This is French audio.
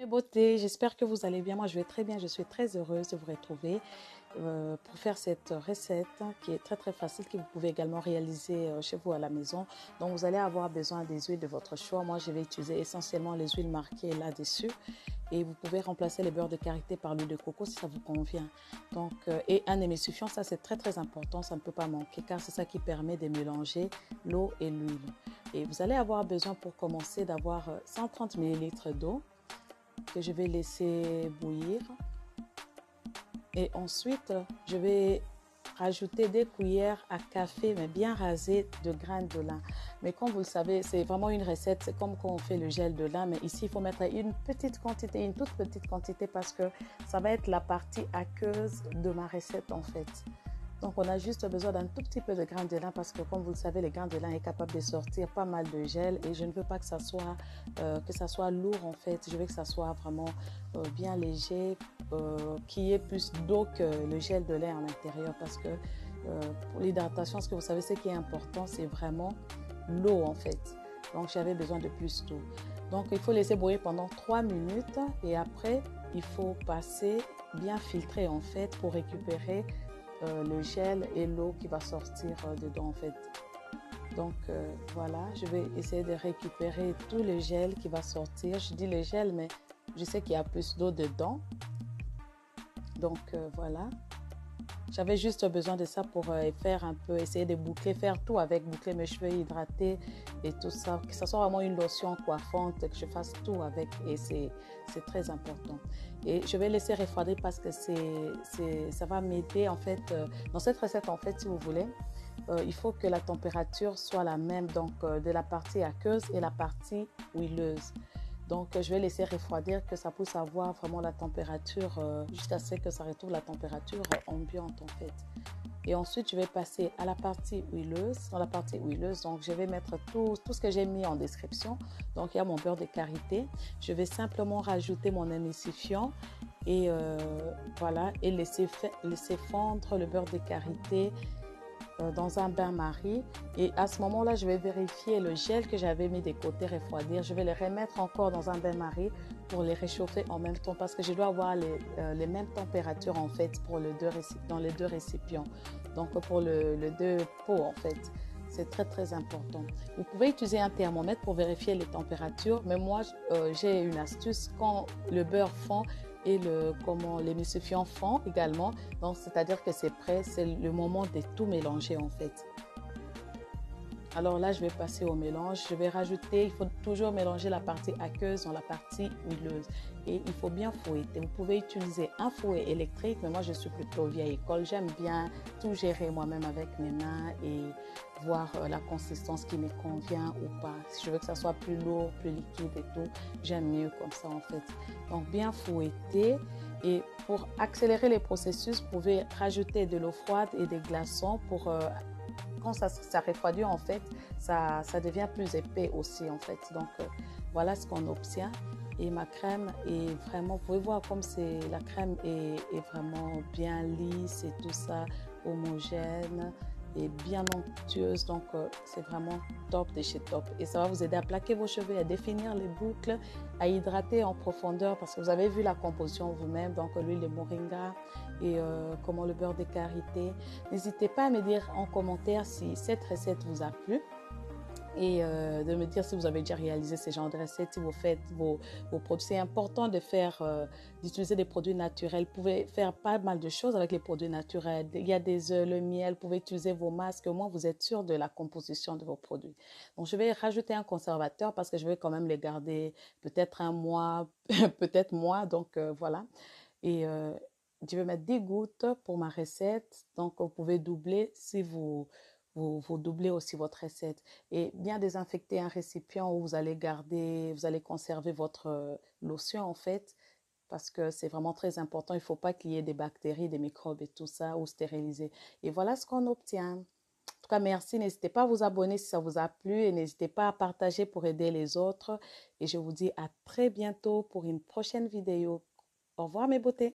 Beauté, j'espère que vous allez bien. Moi, je vais très bien. Je suis très heureuse de vous retrouver pour faire cette recette qui est très facile, que vous pouvez également réaliser chez vous à la maison. Donc, vous allez avoir besoin des huiles de votre choix. Moi, je vais utiliser essentiellement les huiles marquées là-dessus. Et vous pouvez remplacer le beurre de karité par l'huile de coco si ça vous convient. Donc, et un émulsifiant, ça c'est très important, ça ne peut pas manquer car c'est ça qui permet de mélanger l'eau et l'huile. Et vous allez avoir besoin pour commencer d'avoir 130 ml d'eau que je vais laisser bouillir. Et ensuite, je vais rajouter des cuillères à café, mais bien rasées de graines de lin. Mais comme vous le savez, c'est vraiment une recette, c'est comme quand on fait le gel de lin, mais ici, il faut mettre une petite quantité, une toute petite quantité parce que ça va être la partie aqueuse de ma recette en fait. Donc, on a juste besoin d'un tout petit peu de grains de lin parce que, comme vous le savez, les grains de lin est capable de sortir pas mal de gel et je ne veux pas que ça soit lourd en fait. Je veux que ça soit vraiment bien léger, qu'il y ait plus d'eau que le gel de lait à l'intérieur parce que pour l'hydratation, ce que vous savez, ce qui est important, c'est vraiment l'eau en fait. Donc, j'avais besoin de plus d'eau. Donc, il faut laisser bouillir pendant 3 minutes et après, il faut passer bien filtré en fait pour récupérer le gel et l'eau qui va sortir dedans en fait. Donc voilà, je vais essayer de récupérer tout le gel qui va sortir. Je dis le gel, mais je sais qu'il y a plus d'eau dedans. Donc voilà. J'avais juste besoin de ça pour faire un peu, essayer de boucler, faire tout avec, boucler mes cheveux, hydrater et tout ça. Que ça soit vraiment une lotion coiffante, que je fasse tout avec et c'est très important. Et je vais laisser refroidir parce que ça va m'aider en fait. Dans cette recette en fait, si vous voulez, il faut que la température soit la même, donc de la partie aqueuse et la partie huileuse. Donc, je vais laisser refroidir que ça puisse avoir vraiment la température jusqu'à ce que ça retrouve la température ambiante en fait. Et ensuite, je vais passer à la partie huileuse. Dans la partie huileuse, donc je vais mettre tout ce que j'ai mis en description. Donc, il y a mon beurre de karité. Je vais simplement rajouter mon émulsifiant et voilà, et laisser fondre le beurre de karité dans un bain-marie et à ce moment-là, je vais vérifier le gel que j'avais mis de côté refroidir. Je vais les remettre encore dans un bain-marie pour les réchauffer en même temps parce que je dois avoir les mêmes températures en fait pour dans les deux récipients. Donc pour les deux pots en fait. C'est très important. Vous pouvez utiliser un thermomètre pour vérifier les températures, mais moi j'ai une astuce quand le beurre fond et l'émulsifiant fond également. Donc c'est-à-dire que c'est prêt, c'est le moment de tout mélanger en fait. Alors là, je vais passer au mélange. Je vais rajouter, il faut toujours mélanger la partie aqueuse dans la partie huileuse. Et il faut bien fouetter. Vous pouvez utiliser un fouet électrique, mais moi, je suis plutôt vieille école. J'aime bien tout gérer moi-même avec mes mains et voir la consistance qui me convient ou pas. Si je veux que ça soit plus lourd, plus liquide et tout, j'aime mieux comme ça en fait. Donc, bien fouetter. Et pour accélérer les processus, vous pouvez rajouter de l'eau froide et des glaçons pour... quand ça refroidit en fait, ça devient plus épais aussi en fait. Donc voilà ce qu'on obtient. Et ma crème est vraiment, vous pouvez voir comme la crème est vraiment bien lisse et tout ça, homogène et bien onctueuse. Donc c'est vraiment top de chez top. Et ça va vous aider à plaquer vos cheveux, à définir les boucles, à hydrater en profondeur parce que vous avez vu la composition vous-même. Donc l'huile de moringa et comment le beurre de karité. N'hésitez pas à me dire en commentaire si cette recette vous a plu et de me dire si vous avez déjà réalisé ce genre de recettes, si vous faites vos produits. C'est important d'utiliser des produits naturels. Vous pouvez faire pas mal de choses avec les produits naturels. Il y a des œufs, le miel, vous pouvez utiliser vos masques. Au moins, vous êtes sûr de la composition de vos produits. Donc, je vais rajouter un conservateur parce que je vais quand même les garder peut-être un mois, peut-être moins. Donc, voilà. Et je vais mettre 10 gouttes pour ma recette. Donc, vous pouvez doubler si vous doublez aussi votre recette. Et bien désinfecter un récipient où vous allez conserver votre lotion en fait, parce que c'est vraiment très important. Il ne faut pas qu'il y ait des bactéries, des microbes et tout ça, ou stériliser. Et voilà ce qu'on obtient. tout cas, merci. N'hésitez pas à vous abonner si ça vous a plu et n'hésitez pas à partager pour aider les autres. Et je vous dis à très bientôt pour une prochaine vidéo. Au revoir mes beautés.